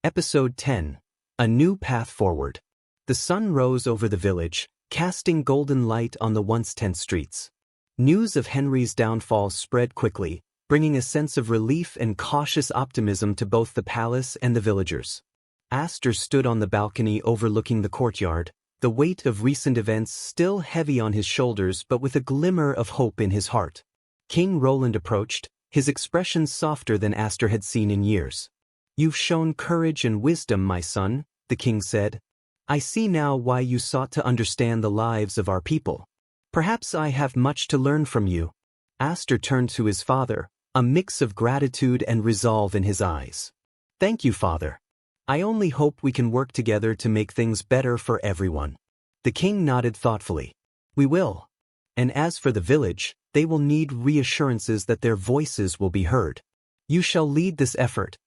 Episode 10. A New Path Forward. The sun rose over the village, casting golden light on the once tense streets. News of Henry's downfall spread quickly, bringing a sense of relief and cautious optimism to both the palace and the villagers. Astor stood on the balcony overlooking the courtyard, the weight of recent events still heavy on his shoulders but with a glimmer of hope in his heart. King Roland approached, his expression softer than Astor had seen in years. "You've shown courage and wisdom, my son," the king said. "I see now why you sought to understand the lives of our people. Perhaps I have much to learn from you." Astor turned to his father, a mix of gratitude and resolve in his eyes. "Thank you, father. I only hope we can work together to make things better for everyone." The king nodded thoughtfully. "We will. And as for the village, they will need reassurances that their voices will be heard. You shall lead this effort."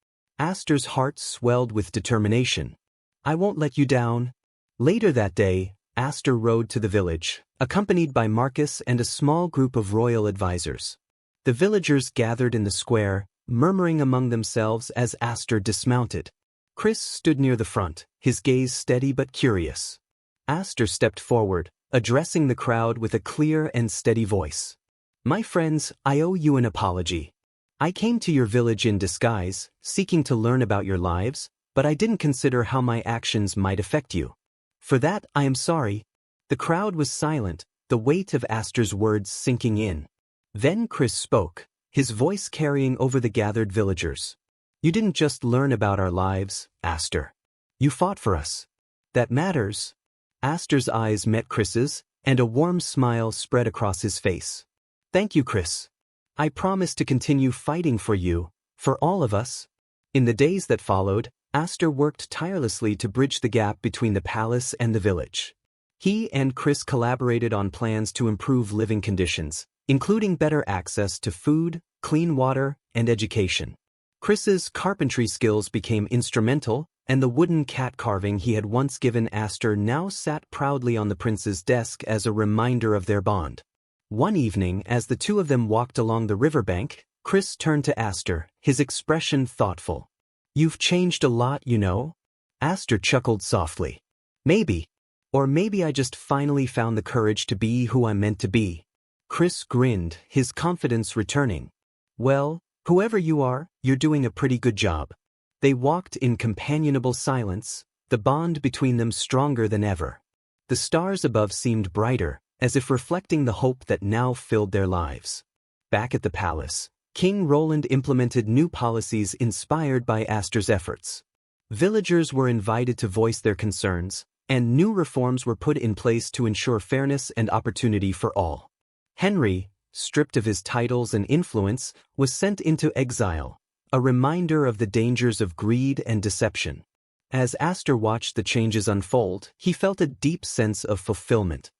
Astor's heart swelled with determination. "I won't let you down." Later that day, Astor rode to the village, accompanied by Marcus and a small group of royal advisors. The villagers gathered in the square, murmuring among themselves as Astor dismounted. Chris stood near the front, his gaze steady but curious. Astor stepped forward, addressing the crowd with a clear and steady voice. "My friends, I owe you an apology. I came to your village in disguise, seeking to learn about your lives, but I didn't consider how my actions might affect you. For that, I am sorry." The crowd was silent, the weight of Astor's words sinking in. Then Chris spoke, his voice carrying over the gathered villagers. "You didn't just learn about our lives, Astor. You fought for us. That matters." Astor's eyes met Chris's, and a warm smile spread across his face. "Thank you, Chris. I promise to continue fighting for you, for all of us." In the days that followed, Astor worked tirelessly to bridge the gap between the palace and the village. He and Chris collaborated on plans to improve living conditions, including better access to food, clean water, and education. Chris's carpentry skills became instrumental, and the wooden cat carving he had once given Astor now sat proudly on the prince's desk as a reminder of their bond. One evening, as the two of them walked along the riverbank, Chris turned to Astor, his expression thoughtful. "You've changed a lot, you know." Astor chuckled softly. "Maybe. Or maybe I just finally found the courage to be who I'm meant to be." Chris grinned, his confidence returning. "Well, whoever you are, you're doing a pretty good job." They walked in companionable silence, the bond between them stronger than ever. The stars above seemed brighter, as if reflecting the hope that now filled their lives. Back at the palace, King Roland implemented new policies inspired by Astor's efforts. Villagers were invited to voice their concerns, and new reforms were put in place to ensure fairness and opportunity for all. Henry, stripped of his titles and influence, was sent into exile, a reminder of the dangers of greed and deception. As Astor watched the changes unfold, he felt a deep sense of fulfillment.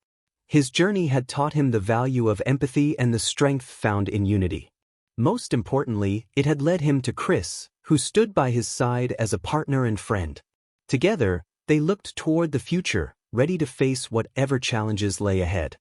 His journey had taught him the value of empathy and the strength found in unity. Most importantly, it had led him to Chris, who stood by his side as a partner and friend. Together, they looked toward the future, ready to face whatever challenges lay ahead.